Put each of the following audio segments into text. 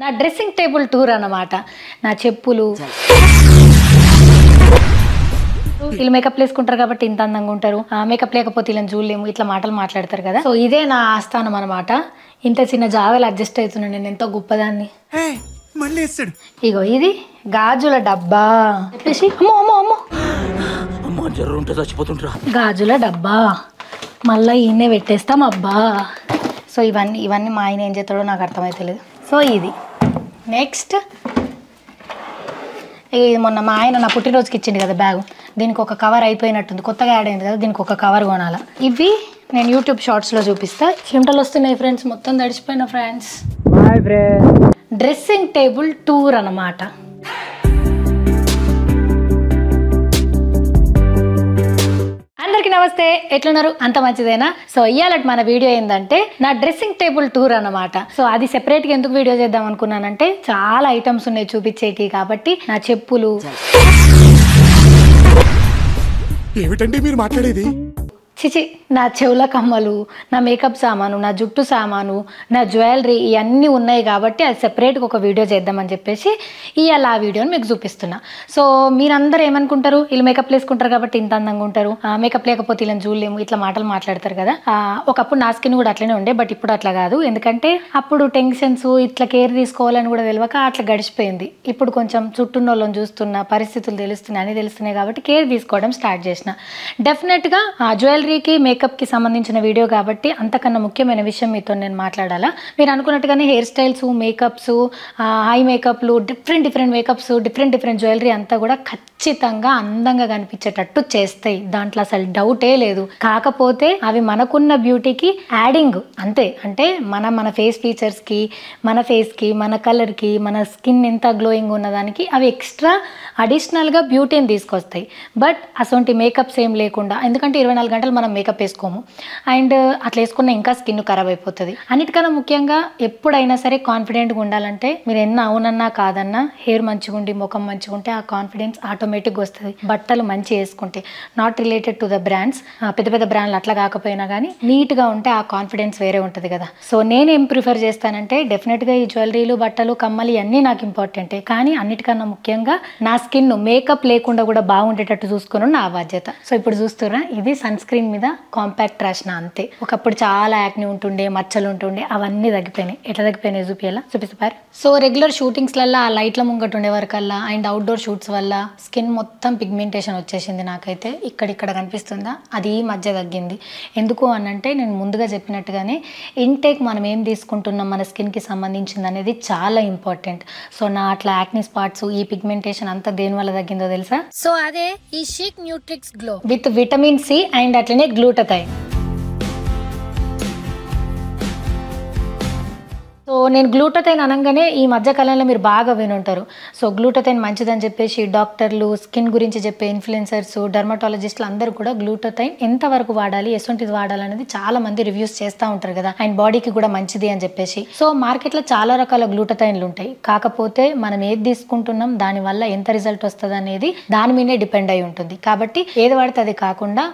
నా dressing table tour అన్నమాట. నా చెప్పులు, వీళ్ళు మేకప్ వేసుకుంటారు కాబట్టి ఇంత అందంగా ఉంటారు, మేకప్ లేకపోతే ఇలా చూడలేము, ఇట్లా మాటలు మాట్లాడతారు కదా. సో ఇదే నా ఆస్థానం అనమాట. ఇంత చిన్న జాగాలు అడ్జస్ట్ అవుతున్నాను నేను, ఎంతో గొప్పదాన్ని. ఇగో ఇది గాజుల డబ్బా చెప్పేసి, అమ్మో అమ్మో అమ్మో గాజుల డబ్బా మళ్ళీ ఈయనే పెట్టేస్తాం అబ్బా. సో ఇవన్నీ మా ఆయన ఏం చేస్తాడో నాకు అర్థమైతలేదు. సో ఇది నెక్స్ట్, ఇది మొన్న మా ఆయన నా పుట్టినరోజుకి ఇచ్చింది కదా బ్యాగు, దీనికి ఒక కవర్ అయిపోయినట్టుంది, కొత్తగా యాడ్ అయింది కదా, దీనికి ఒక కవర్ కొనాలి. ఇవి నేను యూట్యూబ్ షార్ట్స్లో చూపిస్తా. చెమటలు వస్తున్నాయి ఫ్రెండ్స్, మొత్తం తడిచిపోయిన ఫ్రెండ్స్. డ్రెస్సింగ్ టేబుల్ టూర్ అన్నమాట. అందరికి నమస్తే, ఎట్లున్నారు? అంత మంచిదేనా? సో ఇవాళ మన వీడియో ఏంటంటే నా డ్రెస్సింగ్ టేబుల్ టూర్ అన్నమాట. సో అది సెపరేట్గా ఎందుకు వీడియో చేద్దాం అనుకున్నానంటే, చాలా ఐటమ్స్ ఉన్నాయి చూపించేటి, కాబట్టి నా చెప్పులు. ఏమిటండి మీరు మాట్లాడేది? చిచి, నా చెవుల కమ్మలు, నా మేకప్ సామాను, నా జుట్టు సామాను, నా జ్యువెలరీ ఇవన్నీ ఉన్నాయి కాబట్టి అది సెపరేట్గా ఒక వీడియో చేద్దామని చెప్పేసి ఇవాళ ఆ వీడియోని మీకు చూపిస్తున్నా. సో మీరందరూ ఏమనుకుంటారు, వీళ్ళు మేకప్ వేసుకుంటారు కాబట్టి ఇంత అందంగా ఉంటారు, మేకప్ లేకపోతే ఇలా చూడలేము, ఇట్లా మాటలు మాట్లాడతారు కదా. ఒకప్పుడు నా స్కిన్ కూడా అట్లనే ఉండే, బట్ ఇప్పుడు అట్లా కాదు. ఎందుకంటే అప్పుడు టెన్షన్స్, ఇట్లా కేర్ తీసుకోవాలని కూడా తెలియక అట్లా గడిచిపోయింది. ఇప్పుడు కొంచెం చుట్టూన్న వాళ్ళని చూస్తున్నా, పరిస్థితులు తెలుస్తున్నాయి, అన్నీ తెలుస్తున్నాయి కాబట్టి కేర్ తీసుకోవడం స్టార్ట్ చేసిన. డెఫినెట్గా జ్యువెలరీకి మేకప్కి సంబంధించిన వీడియో కాబట్టి అంతకన్నా ముఖ్యమైన విషయం మీతో నేను మాట్లాడాలా. మీరు అనుకున్నట్టుగానే హెయిర్ స్టైల్స్, మేకప్స్, ఐ మేకప్లు, డిఫరెంట్ మేకప్స్, డిఫరెంట్ జ్యువెలరీ అంతా కూడా ఖచ్చితంగా అందంగా కనిపించేటట్టు చేస్తాయి, దాంట్లో అసలు డౌటే లేదు. కాకపోతే అవి మనకున్న బ్యూటీకి యాడింగ్ అంతే. అంటే మన ఫేస్ ఫీచర్స్కి, మన ఫేస్కి, మన కలర్కి, మన స్కిన్ ఎంత గ్లోయింగ్ ఉన్నదానికి అవి ఎక్స్ట్రా అడిషనల్గా బ్యూటీని తీసుకొస్తాయి. బట్ అసొంటి మేకప్స్ ఏం లేకుండా, ఎందుకంటే 24 గంటలు మనం మేకప్ వేసుకోము, అండ్ అట్లా వేసుకున్న ఇంకా స్కిన్ ఖరాబ్ అయిపోతుంది. అన్నిటికన్నా ముఖ్యంగా ఎప్పుడైనా సరే కాన్ఫిడెంట్గా ఉండాలంటే, మీరు ఎన్న అవునన్నా కాదన్నా హెయిర్ మంచిగా ఉండి ముఖం మంచిగా ఉంటే ఆ కాన్ఫిడెన్స్ ఆటోమేటిక్గా వస్తుంది. బట్టలు మంచి వేసుకుంటే, not related to the brands, పెద్ద బ్రాండ్లు అట్లా కాకపోయినా కానీ నీట్గా ఉంటే ఆ కాన్ఫిడెన్స్ వేరే ఉంటుంది కదా. సో నేనేం ప్రిఫర్ చేస్తానంటే, డెఫినెట్గా ఈ జ్యువెలరీలు, బట్టలు, కమ్మలు అన్నీ నాకు ఇంపార్టెంటే, కానీ అన్నిటికన్నా ముఖ్యంగా నా స్కిన్ మేకప్ లేకుండా కూడా బాగుండేటట్టు చూసుకుని నా బాధ్యత. సో ఇప్పుడు చూస్తున్నా, ఇది సన్ స్క్రీన్ మీద కాంపాక్ట్ రాసిన అంతే. ఒకప్పుడు చాలా యాక్ని ఉంటుండే, మచ్చలు ఉంటుండే, అవన్నీ తగ్గిపోయినాయి. ఎట్లా తగ్గిపోయినాయి చూపిస్తారు. సో రెగ్యులర్ షూటింగ్స్లలో ఆ లైట్ల ముంగట ఉండే వరకల్లా అండ్ అవుట్డోర్ షూట్స్ వల్ల స్కిన్ మొత్తం పిగ్మెంటేషన్ వచ్చేసింది. నాకైతే ఇక్కడ కనిపిస్తుందా, అది ఈ మధ్య తగ్గింది. ఎందుకు అనంటే, నేను ముందుగా చెప్పినట్టుగానే ఇంటేక్ మనం ఏం తీసుకుంటున్నాం మన స్కిన్కి సంబంధించింది అనేది చాలా ఇంపార్టెంట్. సో నా అట్లా యాక్ని స్పాట్స్, ఈ పిగ్మెంటేషన్ అంతా దేని వల్ల తగ్గిందో తెలుసా? సో అదే ఈ Sheek Nutrix glow with vitamin C and అట్లనే గ్లూటథైన్. సో నేను గ్లూటథైన్ అనగానే ఈ మధ్య కాలంలో మీరు బాగా వినుంటారు. సో గ్లూటథైన్ మంచిదని చెప్పేసి డాక్టర్లు, స్కిన్ గురించి చెప్పే ఇన్ఫ్లుయెన్సర్స్, డర్మటాలజిస్టులు అందరూ కూడా గ్లూటథైన్ ఎంతవరకు వాడాలి, ఎటువంటిది వాడాలి అనేది చాలా మంది రివ్యూస్ చేస్తూ ఉంటారు కదా, అండ్ బాడీకి కూడా మంచిది అని చెప్పేసి. సో మార్కెట్లో చాలా రకాల గ్లూటథైన్లు ఉంటాయి. కాకపోతే మనం ఏది తీసుకుంటున్నాం, దానివల్ల ఎంత రిజల్ట్ వస్తుంది అనేది దాని మీదే డిపెండ్ అయి ఉంటుంది. కాబట్టి ఏది వాడితే అది కాకుండా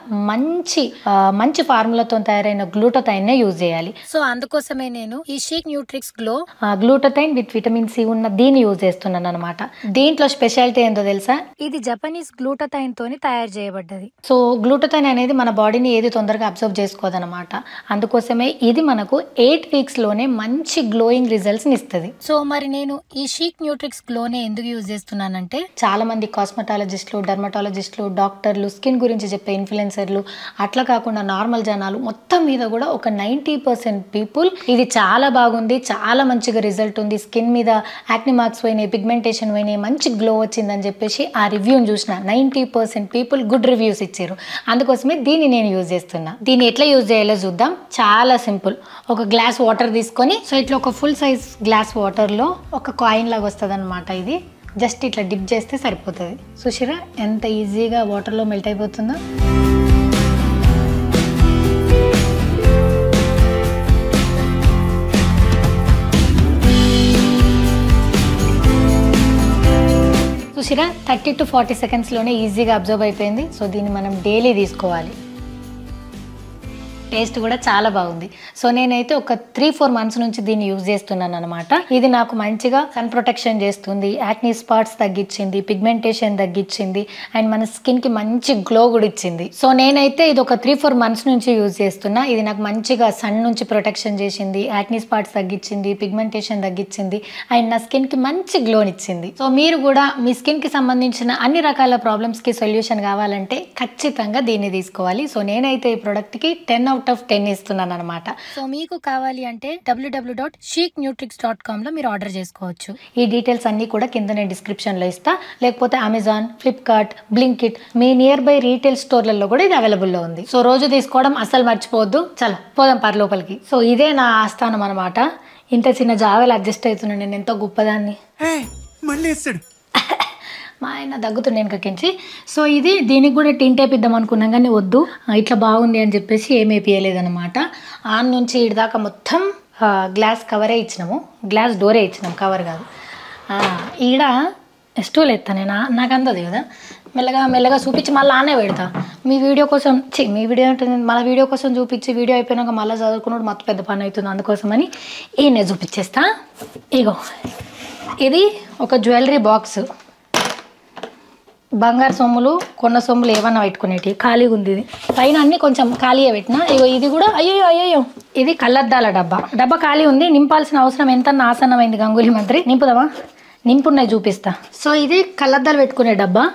మంచి ఫార్ములాతో తయారైన గ్లూటథైన్ నే యూజ్ చేయాలి. సో అందుకోసమే నేను ఈ Sheek Nutrix glow glutathione with vitamin C ఉన్న దీన్ని యూజ్ చేస్తున్నాను అనమాట. దీంట్లో స్పెషాలిటీ ఏందో తెలుసా? ఇది జపనీస్ గ్లూటథైన్ తోని తయారు చేయబడ్డది. సో గ్లూటథైన్ అనేది మన బాడీని ఏది తొందరగా అబ్జర్వ్ చేసుకోదనమాట. అందుకోసమే ఇది మనకు 8 weeks లోనే మంచి గ్లోయింగ్ రిజల్ట్స్ ఇస్తుంది. సో మరి నేను ఈ షీక్ న్యూట్రిక్స్ గ్లోనే ఎందుకు యూజ్ చేస్తున్నానంటే, చాలా మంది కాస్మెటాలజిస్టులు, డర్మటాలజిస్టులు, డాక్టర్లు, స్కిన్ గురించి చెప్పే ఇన్ఫ్లుయెన్సర్లు, అట్లా కాకుండా నార్మల్ జనాలు మొత్తం మీద కూడా ఒక 90% పీపుల్ ఇది చాలా బాగుంది, చాలా మంచిగా రిజల్ట్ ఉంది, స్కిన్ మీద యాక్ని మార్క్స్ పోయినాయి, పిగ్మెంటేషన్ పోయినాయి, మంచి గ్లో వచ్చిందని చెప్పేసి ఆ రివ్యూని చూసిన 90% పీపుల్ గుడ్ రివ్యూస్ ఇచ్చారు. అందుకోసమే దీన్ని నేను యూజ్ చేస్తున్నా. దీన్ని ఎట్లా యూజ్ చేయాలో చూద్దాం. చాలా సింపుల్. ఒక గ్లాస్ వాటర్ తీసుకొని, సో ఇట్లా ఒక ఫుల్ సైజ్ గ్లాస్ వాటర్లో ఒక కాయిన్ లాగా వస్తుంది అనమాట. ఇది జస్ట్ ఇట్లా డిప్ చేస్తే సరిపోతుంది. చూసిరా ఎంత ఈజీగా వాటర్లో మెల్ట్ అయిపోతుందో. చూసిరా 30 to 40 secondsలోనే ఈజీగా అబ్జర్వ్ అయిపోయింది. సో దీన్ని మనం డైలీ తీసుకోవాలి. టేస్ట్ కూడా చాలా బాగుంది. సో నేనైతే ఒక 3-4 మంత్స్ నుంచి దీన్ని యూజ్ చేస్తున్నాను అనమాట. ఇది నాకు మంచిగా సన్ ప్రొటెక్షన్ చేస్తుంది, యాక్నీ స్పాట్స్ తగ్గించింది, పిగ్మెంటేషన్ తగ్గించింది, అండ్ మన స్కిన్ కి మంచి గ్లో కూడా ఇచ్చింది. సో నేనైతే ఇది ఒక 3-4 మంత్స్ నుంచి యూజ్ చేస్తున్నా. ఇది నాకు మంచిగా సన్ నుంచి ప్రొటెక్షన్ చేసింది, యాక్నీ స్పాట్స్ తగ్గించింది, పిగ్మెంటేషన్ తగ్గించింది, అండ్ నా స్కిన్ కి మంచి గ్లోనిచ్చింది. సో మీరు కూడా మీ స్కిన్ కి సంబంధించిన అన్ని రకాల ప్రాబ్లమ్స్ కి సొల్యూషన్ కావాలంటే ఖచ్చితంగా దీన్ని తీసుకోవాలి. సో నేనైతే ఈ ప్రోడక్ట్ కి 10/10 ఇస్తున్నాను అనమాట. సో మీకు కావాలి అంటే www.chicnutrix.com లో మీరు ఆర్డర్ చేసుకోవచ్చు. ఈ డీటెయిల్స్ అన్ని కూడా కింద నేను డిస్క్రిప్షన్ లో ఇస్తా, లేకపోతే అమెజాన్, ఫ్లిప్కార్ట్, బ్లింకిట్ మీ నియర్ బై రీటైల్ స్టోర్లలో కూడా ఇది అవైలబుల్ లో ఉంది. సో రోజు తీసుకోవడం అసలు మర్చిపోవద్దు. చలో పోదాం పర్ లోపలికి. సో ఇదే నా ఆస్థానం అనమాట. ఇంత చిన్న జావెల్ అడ్జస్ట్ అవుతున్నాను నేను, ఎంతో గొప్పదాన్ని. మా ఆయన దగ్గుతుండే వెనకకించి. సో ఇది దీనికి కూడా టింట్ వేపిద్దాం అనుకున్నాం కానీ వద్దు, ఇట్లా బాగుంది అని చెప్పేసి ఏమి వేపియలేదన్నమాట. ఆన్ నుంచి ఇటు దాకా మొత్తం గ్లాస్ కవరే ఇచ్చినాము, గ్లాస్ డోరే ఇచ్చినాం, కవర్ కాదు. ఈడ స్టూల్ ఎత్తా నేను, నాకు అందదు కదా, మెల్లగా మెల్లగా చూపించి మళ్ళీ ఆనే పెడతా. మీ వీడియో కోసం మీ వీడియో ఉంటుంది, మళ్ళీ వీడియో కోసం చూపించి వీడియో అయిపోయినాక మళ్ళీ చదువుకున్నాడు మొత్తం పెద్ద పని అవుతుంది. అందుకోసమని ఈయనే చూపించేస్తా. ఇగో ఇది ఒక జ్యువెలరీ బాక్స్. బంగారు సొమ్ములు కొన్న సొమ్ములు ఏమన్నా పెట్టుకునేటి ఖాళీగా ఉంది. ఇది పైన అన్ని కొంచెం ఖాళీగా పెట్టినా. ఇగో ఇది కూడా అయ్యో ఇది కళ్ళద్దాల డబ్బా ఖాళీ ఉంది. నింపాల్సిన అవసరం ఎంత ఆసన్నమైంది గంగూలీ మంత్రి. నింపుదామా? నింపున్నాయి చూపిస్తా. సో ఇది కళ్ళద్దాలు పెట్టుకునే డబ్బా.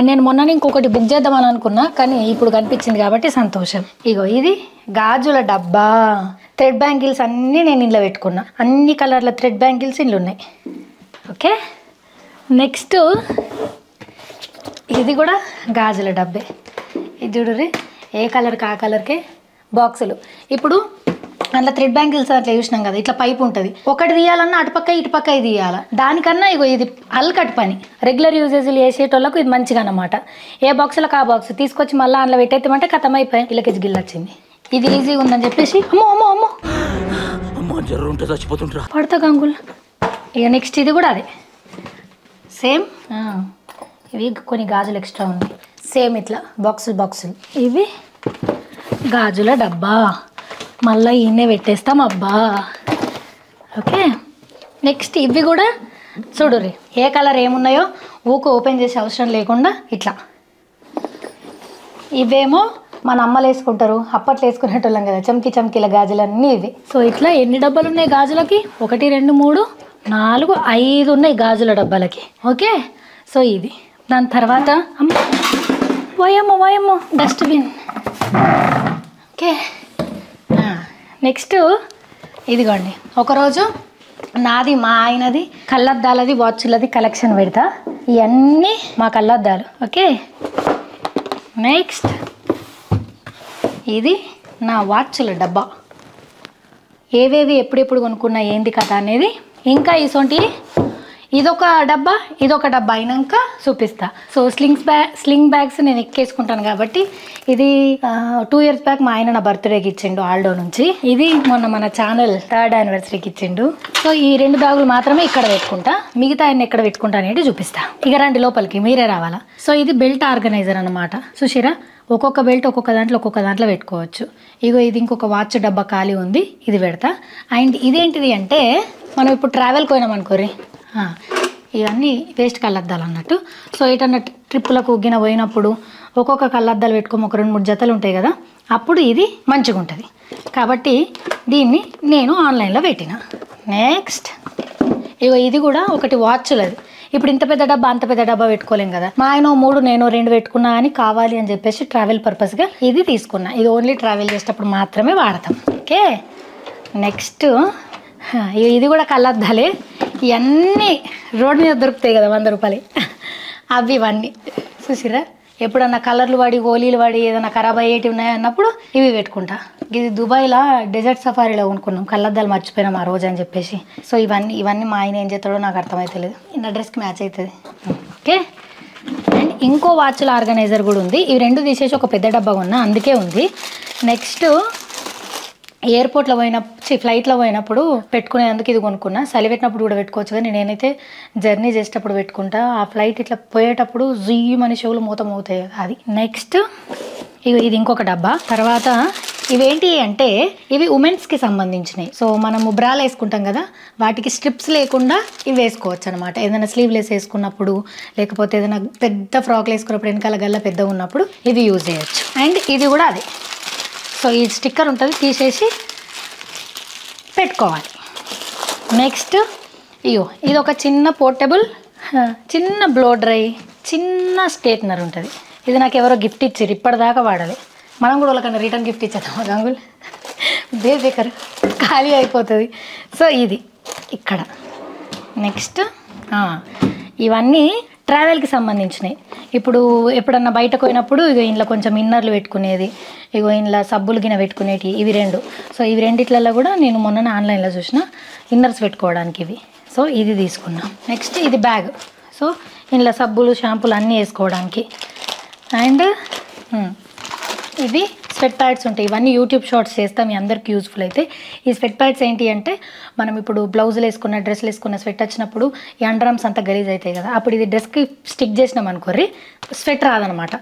నేను మొన్న ఇంకొకటి బుక్ చేద్దామని అనుకున్నా కానీ ఇప్పుడు కనిపించింది కాబట్టి సంతోషం. ఇగో ఇది గాజుల డబ్బా. థ్రెడ్ బ్యాంగిల్స్ అన్నీ నేను ఇంట్లో పెట్టుకున్నా, అన్ని కలర్ల థ్రెడ్ బ్యాంగిల్స్ ఇంట్లో ఉన్నాయి. ఓకే, నెక్స్ట్ ఇది కూడా గాజుల డబ్బే. ఇది చూడుర్రి, ఏ కలర్కి ఆ కలర్కే బాక్సులు. ఇప్పుడు అందులో థ్రెడ్ బ్యాంగిల్స్ అట్లా చూసినాం కదా, ఇట్లా పైపు ఉంటుంది. ఒకటి తీయాలన్నా అటుపక్క ఇటుపక్క ఇది తీయాలా. దానికన్నా ఇగో ఇది అల్కట్ పని. రెగ్యులర్ యూజెస్లు చేసేటోళ్ళకు ఇది మంచిగా అన్నమాట. ఏ బాక్సులకు ఆ బాక్స్ తీసుకొచ్చి మళ్ళీ అందులో పెట్టేస్తామంటే కథం అయిపోయి ఇళ్ళకి గిల్లు వచ్చింది. ఇది ఈజీగా ఉందని చెప్పేసి పడతా గంగుల్. ఇక నెక్స్ట్ ఇది కూడా అదే సేమ్. ఇవి కొన్ని గాజులు ఎక్స్ట్రా ఉన్నాయి, సేమ్ ఇట్లా బాక్సులు. ఇవి గాజుల డబ్బా, మళ్ళీ ఈయనే పెట్టేస్తాం అబ్బా. ఓకే, నెక్స్ట్ ఇవి కూడా చూడుర్రి, ఏ కలర్ ఏమున్నాయో ఊకు ఓపెన్ చేసే అవసరం లేకుండా ఇట్లా. ఇవేమో మన అమ్మలు వేసుకుంటారు, అప్పట్లో వేసుకునేటోళ్ళం కదా, చమ్కీల గాజులన్నీ ఇవి. సో ఇట్లా ఎన్ని డబ్బాలు ఉన్నాయి గాజులకి? 1 2 3 4 5 ఉన్నాయి గాజుల డబ్బాలకి. ఓకే, సో ఇది. దాని తర్వాత వయమ్మో డస్ట్బిన్. ఓకే, నెక్స్ట్ ఇదిగోండి, ఒకరోజు నాది మా ఆయనది కళ్ళద్దాలది వాచ్లది కలెక్షన్ పెడతా. ఇవన్నీ మా కళ్ళద్దాలు. ఓకే, నెక్స్ట్ ఇది నా వాచ్ల డబ్బా. ఏవేవి ఎప్పుడెప్పుడు కొనుక్కున్నా ఏంది కథ అనేది. ఇంకా ఇసొంటి ఇదొక డబ్బా అయినాక చూపిస్తా. సో స్లింగ్ బ్యాగ్స్ నేను ఎక్కేసుకుంటాను కాబట్టి ఇది 2 years బ్యాక్ మా ఆయన నా బర్త్డేకి ఇచ్చిండు ఆల్డో నుంచి. ఇది మొన్న మన ఛానల్ 3rd anniversary-కి ఇచ్చిండు. సో ఈ 2 బ్యాగులు మాత్రమే ఇక్కడ పెట్టుకుంటా, మిగతా ఆయన ఎక్కడ పెట్టుకుంటా అనేది చూపిస్తా. ఇక రండి లోపలికి, మీరే రావాలా. సో ఇది బెల్ట్ ఆర్గనైజర్ అనమాట. చూసిరా, ఒక్కొక్క బెల్ట్ ఒక్కొక్క దాంట్లో పెట్టుకోవచ్చు. ఇగో ఇది ఇంకొక వాచ్ డబ్బా ఖాళీ ఉంది, ఇది పెడతా. అండ్ ఇదేంటిది అంటే మనం ఇప్పుడు ట్రావెల్కి పోయినాం అనుకోరి, ఇవన్నీ వేస్ట్ కళ్ళద్దాలు అన్నట్టు. సో ఏటన్నా ట్రిప్పులకు ఉగ్గిన పోయినప్పుడు ఒక్కొక్క కళ్ళద్దాలు పెట్టుకోము, ఒక 2-3 జతలు ఉంటాయి కదా, అప్పుడు ఇది మంచిగా ఉంటుంది. కాబట్టి దీన్ని నేను ఆన్లైన్లో పెట్టిన. నెక్స్ట్ ఇగో ఇది కూడా ఒకటి వాచ్లది. ఇప్పుడు ఇంత పెద్ద డబ్బా అంత పెద్ద డబ్బా పెట్టుకోలేం కదా, మా ఆయన 3 నేను 2 పెట్టుకున్నా అని కావాలి అని చెప్పేసి ట్రావెల్ పర్పస్గా ఇది తీసుకున్నా. ఇది ఓన్లీ ట్రావెల్ చేసేటప్పుడు మాత్రమే వాడతాం. ఓకే, నెక్స్ట్ ఇది కూడా కళ్ళద్దాలే. ఇవన్నీ రోడ్ మీద దొరుకుతాయి కదా 100 రూపాయలు, అవి ఇవన్నీ. చూసిరా, ఎప్పుడన్నా కలర్లు వాడి గోళీలు వాడి ఏదైనా ఖరాబ్ అయ్యేటి ఉన్నాయి అన్నప్పుడు ఇవి పెట్టుకుంటా. ఇది దుబాయ్లో డెజర్ట్ సఫారీలో కొనుక్కున్నాం, కళ్ళద్దాలు మర్చిపోయినాం ఆ రోజు అని చెప్పేసి. సో ఇవన్నీ మా ఆయన ఏం చేస్తాడో నాకు అర్థమవుతలేదు, నా డ్రెస్కి మ్యాచ్ అవుతుంది. ఓకే, అండ్ ఇంకో వాచ్ల ఆర్గనైజర్ కూడా ఉంది. ఇవి 2 తీసేసి ఒక పెద్ద డబ్బా ఉన్నా, అందుకే ఉంది. నెక్స్ట్ ఎయిర్పోర్ట్లో ఫ్లైట్లో పోయినప్పుడు పెట్టుకునేందుకు ఇది కొనుక్కున్నా. చలి పెట్టినప్పుడు కూడా పెట్టుకోవచ్చు, కానీ నేనైతే జర్నీ చేసేటప్పుడు పెట్టుకుంటా. ఆ ఫ్లైట్ ఇట్లా పోయేటప్పుడు జుయ్యి మన చెవులు మూతమవుతాయి కదా, అది. నెక్స్ట్ ఇది ఇంకొక డబ్బా. తర్వాత ఇవేంటి అంటే ఇవి ఉమెన్స్కి సంబంధించినవి. సో మనము బ్రాలు వేసుకుంటాం కదా, వాటికి స్ట్రిప్స్ లేకుండా ఇవి వేసుకోవచ్చు అనమాట. ఏదైనా స్లీవ్లెస్ వేసుకున్నప్పుడు, లేకపోతే ఏదైనా పెద్ద ఫ్రాక్లు వేసుకున్నప్పుడు, వెనకాల గల్ల పెద్దగా ఉన్నప్పుడు ఇవి యూజ్ చేయొచ్చు. అండ్ ఇది కూడా అదే. సో ఈ స్టిక్కర్ ఉంటుంది, తీసేసి పెట్టుకోవాలి. నెక్స్ట్ ఇయో ఇది ఒక చిన్న పోర్టబుల్ చిన్న బ్లో డ్రై చిన్న స్ట్రైట్నర్ ఉంటుంది. ఇది నాకు ఎవరో గిఫ్ట్ ఇచ్చారు, ఇప్పటిదాకా వాడాలి. మనం కూడా వాళ్ళకన్నా రిటర్న్ గిఫ్ట్ ఇచ్చేద్దాం. గంగుల్ బేబేకర్ ఖాళీ అయిపోతుంది. సో ఇది ఇక్కడ. నెక్స్ట్ ఇవన్నీ ట్రావెల్కి సంబంధించినవి. ఇప్పుడు ఎప్పుడన్నా బయటకు పోయినప్పుడు ఇగో ఇంట్లో కొంచెం ఇన్నర్లు పెట్టుకునేది, ఇగో ఇంట్లో సబ్బులు గిన పెట్టుకునేవి, ఇవి 2. సో ఇవి రెండిట్లలో కూడా నేను మొన్న ఆన్లైన్లో చూసిన ఇన్నర్స్ పెట్టుకోవడానికి ఇవి. సో ఇది తీసుకున్నా. నెక్స్ట్ ఇది బ్యాగ్. సో ఇంట్లో సబ్బులు షాంపూలు అన్నీ వేసుకోవడానికి. అండ్ ఇవి స్వెట్ ప్యాడ్స్ ఉంటాయి. ఇవన్నీ యూట్యూబ్ షార్ట్స్ చేస్తాం, మీ అందరికి యూజ్ఫుల్ అయితే. ఈ స్వెట్ ప్యాడ్స్ ఏంటి అంటే మనం ఇప్పుడు బ్లౌజులు వేసుకున్న డ్రెస్సులు వేసుకున్న స్వెట్ వచ్చినప్పుడు ఈ అండర్ఆర్మ్స్ అంతా గలీజ్ అవుతాయి కదా, అప్పుడు ఇది డ్రెస్కి స్టిక్ చేసినాం అనుకోర్రి స్వెట్ రాదనమాట.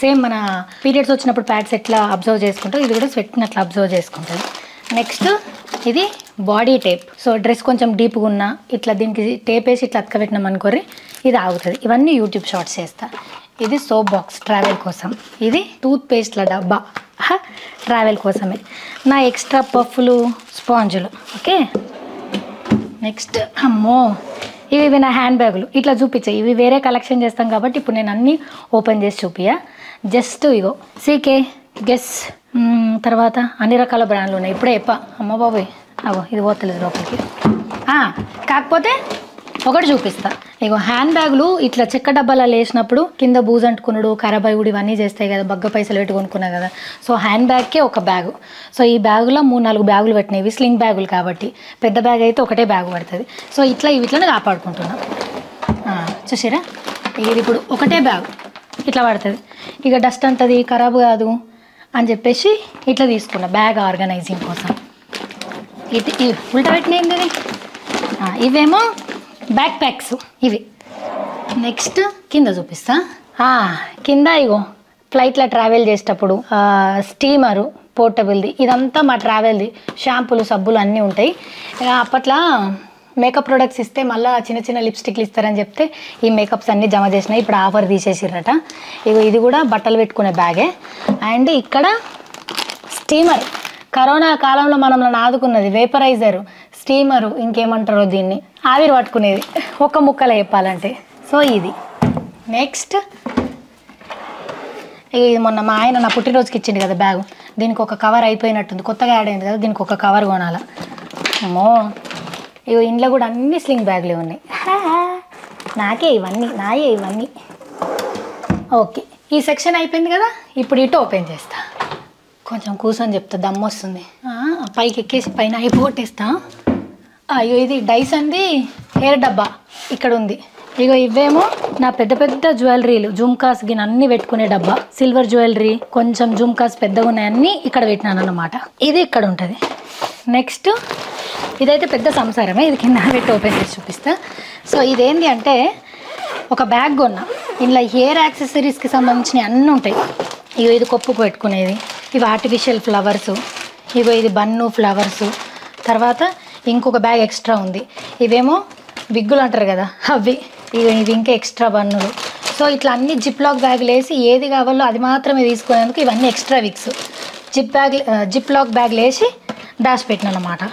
సేమ్ మన పీరియడ్స్ వచ్చినప్పుడు ప్యాడ్స్ ఎట్లా అబ్జర్వ్ చేసుకుంటాం, ఇది కూడా స్వెట్ని అట్లా అబ్జర్వ్ చేసుకుంటుంది. నెక్స్ట్ ఇది బాడీ టేప్. సో డ్రెస్ కొంచెం డీప్గా ఉన్నా ఇట్లా దీనికి టేప్ వేసి ఇట్లా అతకబెట్టినాం అనుకోర్రి ఇది ఆగుతుంది. ఇవన్నీ యూట్యూబ్ షార్ట్స్ చేస్తా. ఇది సోప్ బాక్స్ ట్రావెల్ కోసం. ఇది టూత్ పేస్ట్ల డబ్బా ట్రావెల్ కోసమే. నా ఎక్స్ట్రా పఫ్లు స్పాంజులు. ఓకే. నెక్స్ట్ అమ్మో ఇవి నా హ్యాండ్ బ్యాగులు. ఇట్లా చూపించాయి, ఇవి వేరే కలెక్షన్ చేస్తాం కాబట్టి ఇప్పుడు నేను అన్నీ ఓపెన్ చేసి చూపియా. జస్ట్ ఇగో సీకే గెస్, తర్వాత అన్ని రకాల బ్రాండ్లు ఉన్నాయి. ఇప్పుడే అమ్మ బాబోయ్ అవో ఇది పోతలేదు లోపలికి. కాకపోతే ఒకటి చూపిస్తా. ఇగో హ్యాండ్ బ్యాగులు ఇట్లా చెక్క డబ్బాలలో వేసినప్పుడు కింద బూజు అంటుకున్నాడు, ఖరాబ్ అయ్యి ఇవన్నీ చేస్తాయి కదా, బగ్గ పైసలు పెట్టి కొనుక్కున్నా కదా. సో హ్యాండ్ బ్యాగ్కే ఒక బ్యాగు. సో ఈ బ్యాగులో 3-4 బ్యాగులు పెట్టినాయి. స్లింగ్ బ్యాగులు కాబట్టి, పెద్ద బ్యాగ్ అయితే ఒకటే బ్యాగు పడుతుంది. సో ఇట్లనే కాపాడుకుంటున్నా. చూసారా, ఇది ఇప్పుడు ఒకటే బ్యాగు ఇట్లా పడుతుంది. ఇక డస్ట్ అంటది ఖరాబ్ కాదు అని చెప్పేసి ఇట్లా తీసుకున్నా బ్యాగ్ ఆర్గనైజింగ్ కోసం. ఇది ఉల్టా పెట్టినాయింది. ఇవేమో బ్యాక్ ప్యాక్స్ ఇవి. నెక్స్ట్ కింద చూపిస్తా. కింద ఇగో ఫ్లైట్లో ట్రావెల్ చేసేటప్పుడు స్టీమరు పోర్టబుల్ది, ఇదంతా మా ట్రావెల్ది. షాంపూలు సబ్బులు అన్నీ ఉంటాయి. అప్పట్లో మేకప్ ప్రొడక్ట్స్ ఇస్తే మళ్ళీ చిన్న చిన్న లిప్స్టిక్లు ఇస్తారని చెప్తే ఈ మేకప్స్ అన్నీ జమ చేసినాయి. ఇప్పుడు ఆఫర్ తీసేసిర్రట. ఇగో ఇది కూడా బట్టలు పెట్టుకునే బ్యాగే. అండ్ ఇక్కడ స్టీమర్, కరోనా కాలంలో మనల్ని ఆదుకున్నది వేపరైజరు, స్టీమరు, ఇంకేమంటారో దీన్ని, ఆవిరి పట్టుకునేది ఒక ముక్కలో చెప్పాలంటే. సో ఇది. నెక్స్ట్ ఇది మొన్న మా ఆయన నా పుట్టినరోజుకి ఇచ్చింది కదా బ్యాగు, దీనికి ఒక కవర్ అయిపోయినట్టుంది, కొత్తగా యాడ్ అయింది కదా, దీనికి ఒక కవర్ కొనాల. అమ్మో ఇగో ఇంట్లో కూడా అన్ని స్లింగ్ బ్యాగులే ఉన్నాయి. నాయే ఇవన్నీ. ఓకే, ఈ సెక్షన్ అయిపోయింది కదా. ఇప్పుడు ఇటు ఓపెన్ చేస్తా. కొంచెం కూర్చొని చెప్తా, దమ్ము వస్తుంది. పైకి ఎక్కేసి పైన అయిపోగొట్టేస్తా. అయ్యో ఇది డైసన్ది హెయిర్ డబ్బా ఇక్కడ ఉంది. ఇగో ఇవేమో నా పెద్ద పెద్ద జ్యువెలరీలు, జుమ్కాస్ గిన్ అన్నీ పెట్టుకునే డబ్బా. సిల్వర్ జ్యువెలరీ, కొంచెం జుమ్కాస్ పెద్దగా ఉన్నాయి, అన్నీ ఇక్కడ పెట్టినాను అన్నమాట. ఇది ఇక్కడ ఉంటుంది. నెక్స్ట్ ఇదైతే పెద్ద సంసారమే, ఇది కింద పెట్టి ఓపెన్ చేసి చూపిస్తా. సో ఇదేంటి అంటే ఒక బ్యాగ్ కొన్నా, ఇందులో హెయిర్ యాక్సెసరీస్కి సంబంధించినవి అన్నీ ఉంటాయి. ఇగో ఇది కొప్పుకు పెట్టుకునేది, ఇవి ఆర్టిఫిషియల్ ఫ్లవర్సు, ఇగో ఇది బన్ను ఫ్లవర్సు. తర్వాత ఇంకొక బ్యాగ్ ఎక్స్ట్రా ఉంది, ఇవేమో విగ్గులు అంటారు కదా అవి, ఇవి ఇంకా ఎక్స్ట్రా బన్నులు. సో ఇట్లా అన్ని జిప్ లాక్ బ్యాగులు వేసి ఏది కావాలో అది మాత్రమే తీసుకునేందుకు ఇవన్నీ ఎక్స్ట్రా విగ్స్ జిప్ లాక్ బ్యాగులు వేసి దాచిపెట్టినాను అనమాట.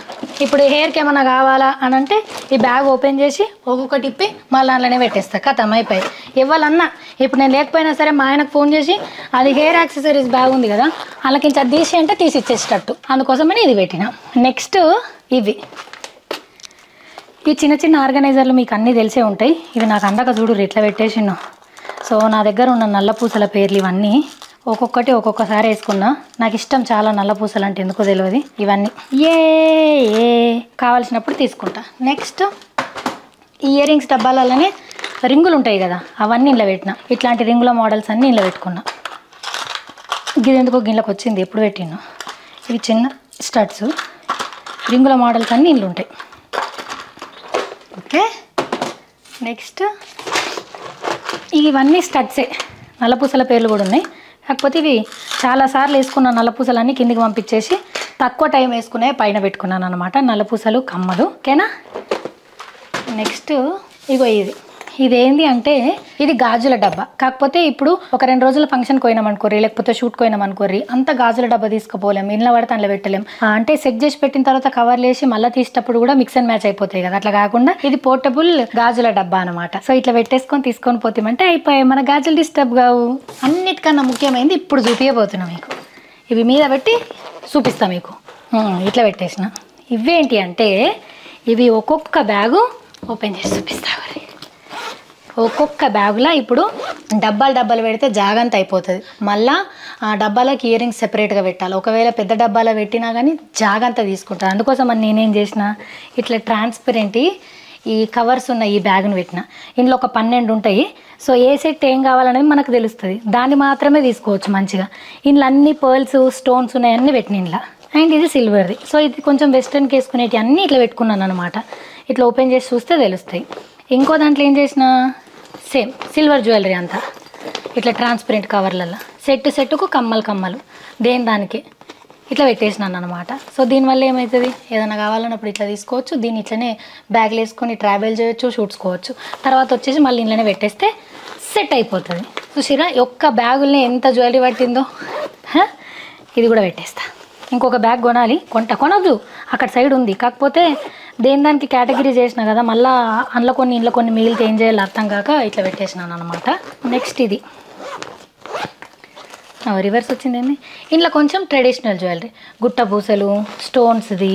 ఇప్పుడు హెయిర్కి ఏమైనా కావాలా అని అంటే ఈ బ్యాగ్ ఓపెన్ చేసి ఒక్కొక్కటి ఇప్పి మళ్ళీ అందులోనే పెట్టేస్తా, కథం అయిపోయి. ఇవ్వాలన్నా ఇప్పుడు నేను లేకపోయినా సరే మా ఆయనకు ఫోన్ చేసి అది హెయిర్ యాక్సెసరీస్ బ్యాగ్ ఉంది కదా అలాకించి అది తీసి అంటే తీసి ఇచ్చేసేటట్టు, అందుకోసమని ఇది పెట్టిన. నెక్స్ట్ ఇవి ఈ చిన్న చిన్న ఆర్గనైజర్లు మీకు అన్నీ తెలిసే ఉంటాయి. ఇవి నాకు అందక చూడు ఎట్లా పెట్టేసినో. సో నా దగ్గర ఉన్న నల్ల పూసల పేర్లు ఇవన్నీ, ఒక్కొక్కటి ఒక్కొక్కసారి వేసుకున్నా. నాకు ఇష్టం చాలా నల్ల పూసలు అంటే, ఎందుకో తెలియదు. ఇవన్నీ కావాల్సినప్పుడు తీసుకుంటా. నెక్స్ట్ ఈ ఇయర్ రింగ్స్ డబ్బాలలోనే రింగులు ఉంటాయి కదా అవన్నీ ఇంట్లో పెట్టిన. ఇట్లాంటి రింగుల మోడల్స్ అన్నీ ఇంట్లో పెట్టుకున్నా. ఇది ఎందుకో గిన్నెలకు వచ్చింది, ఎప్పుడు పెట్టినా. ఇవి చిన్న స్టడ్స్, రింగుల మోడల్స్ అన్నీ ఇంట్లో ఉంటాయి. ఓకే, నెక్స్ట్ ఇవన్నీ స్టడ్సే, నల్లపూసల పేర్లు కూడా ఉన్నాయి. కాకపోతే ఇవి చాలాసార్లు వేసుకున్న నల్లపూసలన్నీ కిందికి పంపించేసి తక్కువ టైం వేసుకునే పైన పెట్టుకున్నాను అనమాట. నల్లపూసలు కమ్మలు. ఓకేనా. నెక్స్ట్ ఇగో ఇదేంటి అంటే ఇది గాజుల డబ్బా. కాకపోతే ఇప్పుడు ఒక 2 రోజుల ఫంక్షన్కి పోయినామనుకోర్రి, లేకపోతే షూట్కి పోయినామనుకోర్రి, అంత గాజుల డబ్బా తీసుకుపోలేము, ఇంట్లో పడితే అందులో పెట్టలేము. అంటే సెట్ చేసి పెట్టిన తర్వాత కవర్లు వేసి మళ్ళీ తీసేటప్పుడు కూడా మిక్స్ అండ్ మ్యాచ్ అయిపోతాయి కదా. అట్లా కాకుండా ఇది పోర్టబుల్ గాజుల డబ్బా అనమాట. సో ఇట్లా పెట్టేసుకొని తీసుకొని పోతామంటే అయిపోయాయి, మన గాజులు డిస్టర్బ్ కావు. అన్నిటికన్నా ముఖ్యమైనది ఇప్పుడు చూపించబోతున్నా మీకు. ఇవి మీద పెట్టి చూపిస్తా మీకు. ఇట్లా పెట్టేసిన. ఇవేంటి అంటే ఇవి ఒక్కొక్క బ్యాగు ఓపెన్ చేసి చూపిస్తా. ఒక్కొక్క బ్యాగులో ఇప్పుడు డబ్బాలు పెడితే జాగంత అయిపోతుంది. మళ్ళీ ఆ డబ్బాలకి ఇయర్ రింగ్స్ సెపరేట్గా పెట్టాలి. ఒకవేళ పెద్ద డబ్బాలో పెట్టినా కానీ జాగంత తీసుకుంటాను. అందుకోసం అని నేనేం చేసిన, ఇట్లా ట్రాన్స్పరెంట్ ఈ కవర్స్ ఉన్న ఈ బ్యాగ్ను పెట్టిన. ఇందులో ఒక 12 ఉంటాయి. సో ఏ సెట్ ఏం కావాలనేది మనకు తెలుస్తుంది. దాన్ని మాత్రమే తీసుకోవచ్చు మంచిగా. ఇందులో అన్ని పర్ల్స్ స్టోన్స్ ఉన్నాయన్నీ పెట్టిన ఇంట్లో. అండ్ ఇది సిల్వర్ది. సో ఇది కొంచెం వెస్ట్రన్కి వేసుకునేవి అన్నీ ఇట్లా పెట్టుకున్నాను అనమాట. ఇట్లా ఓపెన్ చేసి చూస్తే తెలుస్తాయి. ఇంకో దాంట్లో ఏం చేసిన, సేమ్ సిల్వర్ జ్యువెలరీ అంతా ఇట్లా ట్రాన్స్పరెంట్ కవర్లలో సెట్టుకు కమ్మలు దానికి ఇట్లా పెట్టేసినాను అనమాట. సో దీనివల్ల ఏమవుతుంది, ఏదైనా కావాలన్నప్పుడు ఇట్లా తీసుకోవచ్చు. దీన్ని ఇట్లనే బ్యాగ్లో వేసుకొని ట్రావెల్ చేయొచ్చు, షూట్స్కోవచ్చు. తర్వాత వచ్చేసి మళ్ళీ ఇంట్లోనే పెట్టేస్తే సెట్ అయిపోతుంది. చూసిరా ఒక్క బ్యాగుల్ని ఎంత జ్యువెలరీ పట్టిందో. ఇది కూడా పెట్టేస్తా. ఇంకొక బ్యాగ్ కొనొద్దు, అక్కడ సైడ్ ఉంది. కాకపోతే దానికి కేటగిరీ చేసిన కదా, మళ్ళీ అందులో కొన్ని మిగిలితే ఏం చేయాలి అర్థం కాక ఇట్లా పెట్టేసినాను అనమాట. నెక్స్ట్ ఇది రివర్స్ వచ్చిందేమి. ఇంట్లో కొంచెం ట్రెడిషనల్ జ్యువెలరీ, గుట్ట పూసలు, స్టోన్స్ది,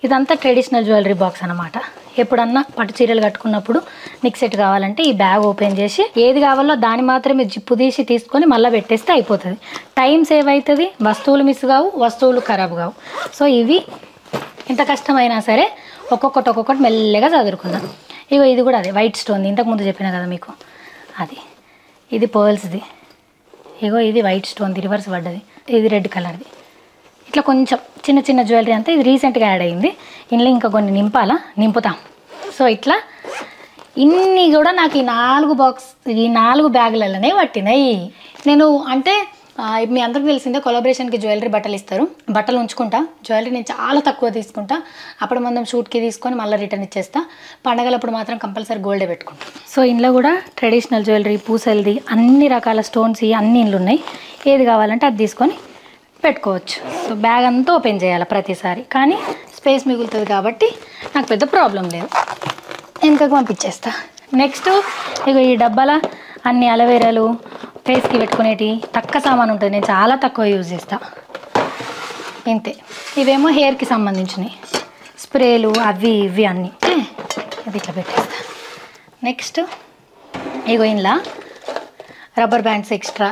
ఇదంతా ట్రెడిషనల్ జ్యువెలరీ బాక్స్ అనమాట. ఎప్పుడన్నా పట్టు చీరలు కట్టుకున్నప్పుడు నీకు సెట్ కావాలంటే ఈ బ్యాగ్ ఓపెన్ చేసి ఏది కావాలో దాన్ని మాత్రమే జిప్పు తీసి తీసుకొని మళ్ళీ పెట్టేస్తే అయిపోతుంది. టైం సేవ్ అవుతుంది, వస్తువులు మిస్ కావు, వస్తువులు ఖరాబ్ కావు. సో ఇవి ఎంత కష్టమైనా సరే ఒక్కొక్కటి మెల్లగా చదువుకున్నాను. ఇగో ఇది కూడా అదే వైట్ స్టోన్, ఇంతకుముందు చెప్పిన కదా మీకు అది. ఇది పర్ల్స్ది. ఇగో ఇది వైట్ స్టోన్ది రివర్స్ పడ్డది. ఇది రెడ్ కలర్ది. ఇట్లా కొంచెం చిన్న జ్యువెలరీ అంతా ఇది రీసెంట్గా యాడ్ అయ్యింది. ఇందులో ఇంకా కొన్ని నింపుతాం. సో ఇట్లా ఇన్ని కూడా నాకు ఈ 4 బ్యాగులలోనే పట్టినాయి. నేను అంటే మీ అందరికి తెలిసిందే కొలాబరేషన్కి జ్యువెలరీ బట్టలు ఇస్తారు. బట్టలు ఉంచుకుంటా, జ్యువెలరీ నేను చాలా తక్కువ తీసుకుంటా. అప్పుడు మనం షూట్కి తీసుకొని మళ్ళీ రిటర్న్ ఇచ్చేస్తా. పండగలప్పుడు మాత్రం కంపల్సరీ గోల్డే పెట్టుకుంటాం. సో ఇందులో కూడా ట్రెడిషనల్ జ్యువెలరీ, పూసలది, అన్ని రకాల స్టోన్స్ అన్ని ఇండ్లు ఉన్నాయి. ఏది కావాలంటే అది తీసుకొని పెట్టుకోవచ్చు. సో బ్యాగ్ అంతా ఓపెన్ చేయాలి ప్రతిసారి, కానీ స్పేస్ మిగులుతుంది కాబట్టి నాకు పెద్ద ప్రాబ్లం లేదు. వెనకకు పంపించేస్తా. నెక్స్ట్ ఇక ఈ డబ్బాల అన్ని అలవేరాలు, ఫేస్కి పెట్టుకునేటి తక్కువ సామాన్ ఉంటుంది. నేను చాలా తక్కువ యూజ్ చేస్తా. ఇంతే. ఇవేమో హెయిర్కి సంబంధించినవి స్ప్రేలు, అవి ఇవి అన్నీ. అది ఇట్లా పెట్టేస్తా. నెక్స్ట్ ఇగో ఇంట్లో రబ్బర్ బ్యాండ్స్ ఎక్స్ట్రా,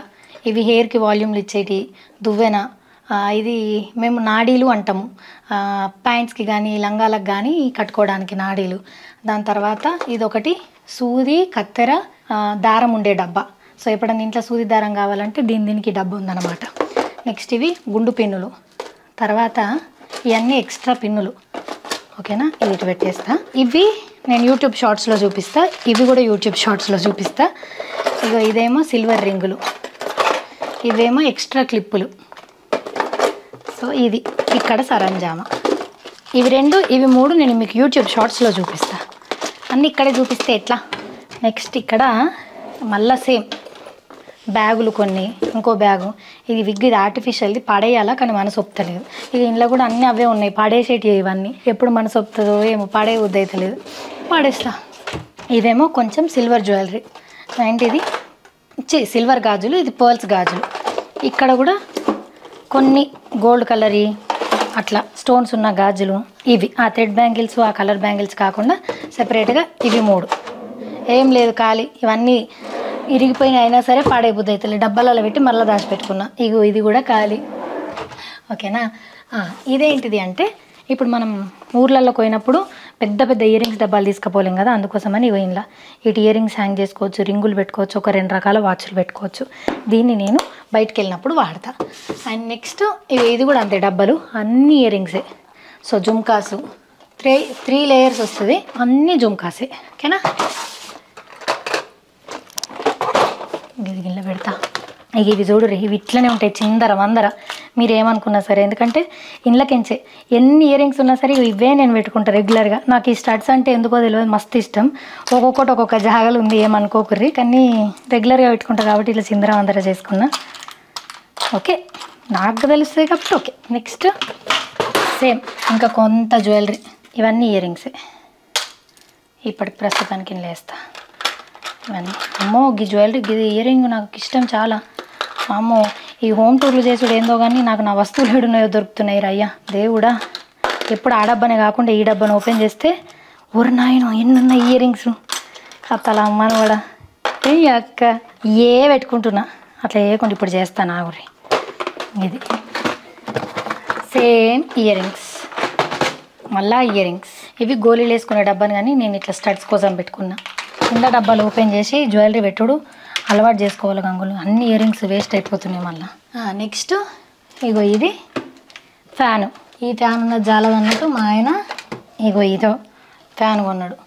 ఇవి హెయిర్కి వాల్యూమ్లు ఇచ్చేటి, దువ్వెన, ఇది మేము నాడీలు అంటాము. ప్యాంట్స్కి కానీ లంగాలకు కానీ కట్టుకోవడానికి నాడీలు. దాని తర్వాత ఇదొకటి సూది, కత్తెర, దారం ఉండే డబ్బా. సో ఎప్పుడన్నా ఇంట్లో సూది దారం కావాలంటే దీనికి డబ్బా ఉందన్నమాట. నెక్స్ట్ ఇవి గుండు పిన్నులు. తర్వాత ఇవన్నీ ఎక్స్ట్రా పిన్నులు. ఓకేనా. ఇవి ఇటు పెట్టేస్తా. ఇవి నేను యూట్యూబ్ షార్ట్స్లో చూపిస్తా, ఇవి కూడా యూట్యూబ్ షార్ట్స్లో చూపిస్తా. ఇదేమో సిల్వర్ రింగులు, ఇవేమో ఎక్స్ట్రా క్లిప్పులు. సో ఇది ఇక్కడ సరంజామా. ఇవి 2, ఇవి 3 నేను మీకు యూట్యూబ్ షార్ట్స్లో చూపిస్తా. అన్నీ ఇక్కడే చూపిస్తే ఎట్లా. నెక్స్ట్ ఇక్కడ మళ్ళీ సేమ్ బ్యాగులు కొన్ని, ఇంకో బ్యాగు. ఇది విగ్, ఇది ఆర్టిఫిషియల్ది, పడేయాలా కానీ మనసు ఒప్పుతలేదు. ఇది ఇంట్లో కూడా అన్నీ అవే ఉన్నాయి, పడేసేటివి ఇవన్నీ. ఎప్పుడు మనసు ఒప్పుతుందో ఏమో, పడే ఉద్దైతలేదు, పడేస్తా. ఇదేమో కొంచెం సిల్వర్ జ్యువెలరీ. అండ్ ఇది సిల్వర్ గాజులు, ఇది పర్ల్స్ గాజులు. ఇక్కడ కూడా కొన్ని గోల్డ్ కలరీ అట్లా స్టోన్స్ ఉన్న గాజులు. ఇవి ఆ థ్రెడ్ బ్యాంగిల్స్, ఆ కలర్ బ్యాంగిల్స్ కాకుండా సెపరేట్గా ఇవి 3. ఏం లేదు ఖాళీ. ఇవన్నీ ఇరిగిపోయిన అయినా సరే పాడైపోద్ది అవుతుంది, డబ్బాలలో పెట్టి మళ్ళీ దాచిపెట్టుకున్నా. ఇది కూడా ఖాళీ. ఓకేనా. ఇదేంటిది అంటే ఇప్పుడు మనం ఊర్లలో పోయినప్పుడు పెద్ద ఇయర్ రింగ్స్ డబ్బాలు తీసుకుపోలేం కదా, అందుకోసమని ఇంట్లో ఇటు ఇయర్ రింగ్స్ హ్యాంగ్ చేసుకోవచ్చు, రింగులు పెట్టుకోవచ్చు, ఒక 2 రకాల వాచ్లు పెట్టుకోవచ్చు. దీన్ని నేను బయటకు వెళ్ళినప్పుడు వాడతా. అండ్ నెక్స్ట్ ఇది కూడా అంతే, డబ్బాలు అన్ని ఇయర్ రింగ్సే. సో జుమ్కాసు 3 లేయర్స్ వస్తుంది, అన్నీ జుమ్కాసే. ఓకేనా. గిన్నె పెడతా. ఇక ఇవి చూడు ఇవి ఇట్లనే ఉంటాయి చిందర వందర మీరు ఏమనుకున్నా సరే, ఎందుకంటే ఇండ్లకించే ఎన్ని ఇయర్ రింగ్స్ ఉన్నా సరే ఇవే నేను పెట్టుకుంటాను రెగ్యులర్గా. నాకు ఈ స్టడ్స్ అంటే ఎందుకో తెలియదు, మస్తు ఇష్టం. ఒక్కొక్కటి ఒక్కొక్క జాగాలు ఉంది ఏమనుకోకుర్రి, కానీ రెగ్యులర్గా పెట్టుకుంటా కాబట్టి ఇట్లా చిందర వందర చేసుకున్నా. ఓకే, నాకు తెలుస్తుంది కాబట్టి ఓకే. నెక్స్ట్ సేమ్ ఇంకా కొంత జ్యువెలరీ, ఇవన్నీ ఇయర్ రింగ్సే ఇప్పటికి ప్రస్తుతానికి నేను లేస్తా. ఇవన్నీ అమ్మో ఈ జ్యువెలరీ ఇది ఇయర్ రింగ్ నాకు ఇష్టం చాలా. అమ్మో ఈ హోమ్ టూర్లు చేసుడు ఏందో కానీ నాకు నా వస్తువులు ఏడున్నాయో దొరుకుతున్నాయి రయ్యా దేవుడా. ఎప్పుడు ఆ డబ్బానే కాకుండా ఈ డబ్బాను ఓపెన్ చేస్తే ఒరు నాయనో ఎన్నున్నాయి ఇయర్ రింగ్స్. అత్తలా అమ్మను కూడా అక్క ఏ పెట్టుకుంటున్నా అట్లా వేయకుండా ఇప్పుడు చేస్తాను ఆగురి. ఇది సేమ్ ఇయర్ రింగ్స్, మళ్ళా ఇయర్ రింగ్స్. ఇవి గోళీలు వేసుకునే డబ్బాని కానీ నేను ఇట్లా స్టడ్స్ కోసం పెట్టుకున్నా. కింద డబ్బాలు ఓపెన్ చేసి జ్యువెలరీ పెట్టుడు అలవాటు చేసుకోవాలి గంగులు. అన్ని ఇయర్ రింగ్స్ వేస్ట్ అయిపోతున్నాయి మళ్ళీ. నెక్స్ట్ ఇగో ఇది ఫ్యాను. ఈ ఫ్యాన్ ఉన్న జాలది అన్నట్టు మా ఆయన ఇగో ఇదో ఫ్యాన్ కొన్నాడు.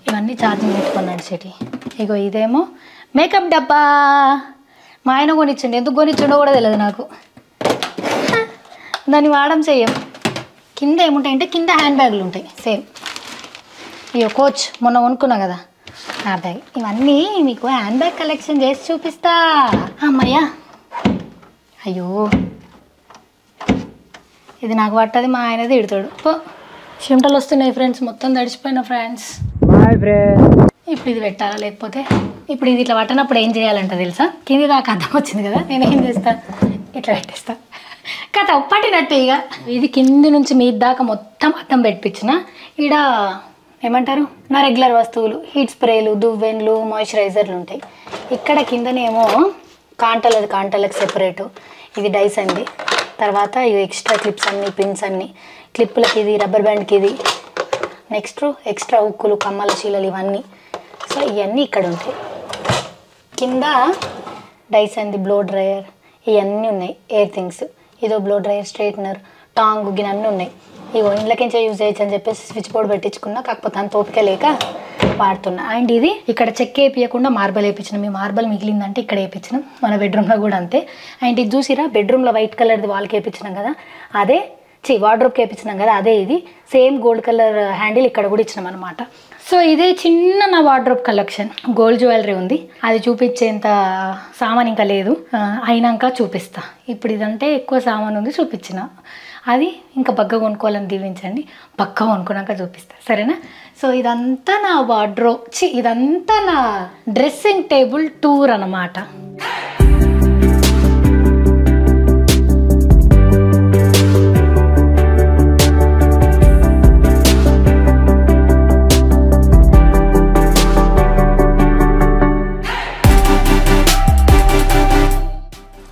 ఇవన్నీ ఛార్జింగ్ పెట్టుకున్నాడు చెటి. ఇగో ఇదేమో మేకప్ డబ్బా మా ఆయన కొనిచ్చిండు. ఎందుకు కొనిచ్చిండో కూడా తెలియదు నాకు. దాన్ని వాడడం చెయ్యం. కింద ఏముంటాయంటే కింద హ్యాండ్ బ్యాగులు ఉంటాయి సేమ్. ఇగో కోచ్ మొన్న కొనుక్కున్నా కదా ఆ బ్యాగ్. ఇవన్నీ మీకు హ్యాండ్ బ్యాగ్ కలెక్షన్ చేసి చూపిస్తా. అమ్మయ్యా అయ్యో ఇది నాకు పట్టది, మా ఆయనది ఇడతాడు. చెమటలు వస్తున్నాయి ఫ్రెండ్స్, మొత్తం తడిచిపోయిన ఫ్రెండ్స్. ఇప్పుడు ఇది పెట్టాలా, లేకపోతే ఇప్పుడు ఇది ఇట్లా పట్టనప్పుడు ఏం చేయాలంట తెలుసా? కింది దాకా అద్దం వచ్చింది కదా, నేను ఏం చేస్తా ఇట్లా పెట్టేస్తా కథ పట్టినట్టు. ఇక ఇది కింది నుంచి మీద దాకా మొత్తం అద్దం పెట్టించిన. ఈడ ఏమంటారు నా రెగ్యులర్ వస్తువులు, హీట్ స్ప్రేలు, దువ్వెన్లు, మాయిశ్చరైజర్లు ఉంటాయి. ఇక్కడ కిందనేమో కాంటలకు సెపరేటు. ఇది డైస్ అండి. తర్వాత ఇవి ఎక్స్ట్రా క్లిప్స్ అన్నీ, పిన్స్ అన్నీ, క్లిప్పులకి ఇది, రబ్బర్ బ్యాండ్కి ఇది, నెక్స్ట్ ఎక్స్ట్రా ఉక్కులు, కమ్మల చీలలు ఇవన్నీ. సో ఇవన్నీ ఇక్కడ ఉంటాయి. కింద డైస్ అండి, బ్లో డ్రయర్ ఇవన్నీ ఉన్నాయి, ఎయిర్ థింగ్స్. ఇదో బ్లో డ్రయర్, స్ట్రైట్నర్, టాంగ్ గిన్నె అన్నీ ఉన్నాయి. ఇగో ఇండ్లకించే యూజ్ చేయొచ్చు అని చెప్పేసి స్విచ్ బోర్డ్ పెట్టించుకున్నా, కాకపోతే అంత ఓపిక లేక వాడుతున్నా. అండ్ ఇది ఇక్కడ చెక్క వేయకుండా మార్బల్ వేయించిన. మీ మార్బల్ మిగిలిందంటే ఇక్కడ వేయించినాం, మన బెడ్రూమ్లో కూడా అంతే. అండ్ ఇది చూసిరా బెడ్రూమ్లో వైట్ కలర్ది వాల్కి వేయించినాం కదా, అదే వార్డ్రోబ్కి వేయించినాం కదా, అదే ఇది సేమ్ గోల్డ్ కలర్ హ్యాండిల్ ఇక్కడ కూడా ఇచ్చినాం అనమాట. సో ఇదే చిన్న నా వార్డ్రోబ్ కలెక్షన్. గోల్డ్ జ్యువెలరీ ఉంది, అది చూపించేంత సామాన్ ఇంకా లేదు, అయినాక చూపిస్తా. ఇప్పుడు ఇదంటే ఎక్కువ సామాన్ ఉంది చూపించిన, అది ఇంకా పక్క కొనుక్కోవాలని దీవించండి, పక్క కొనుక్కున్నాక చూపిస్తా సరేనా. సో ఇదంతా నా వార్డ్రోబ్, ఇదంతా నా డ్రెస్సింగ్ టేబుల్ టూర్ అన్నమాట.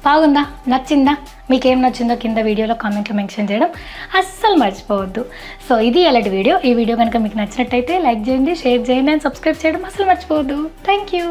బాగుందా, నచ్చిందా? మీకేం నచ్చిందో కింద వీడియోలో కామెంట్లో మెన్షన్ చేయడం అస్సలు మర్చిపోవద్దు. సో ఇది ఎలాంటి వీడియో. ఈ వీడియో కనుక మీకు నచ్చినట్టయితే లైక్ చేయండి, షేర్ చేయండి అండ్ సబ్స్క్రైబ్ చేయడం అస్సలు మర్చిపోవద్దు. Thank you.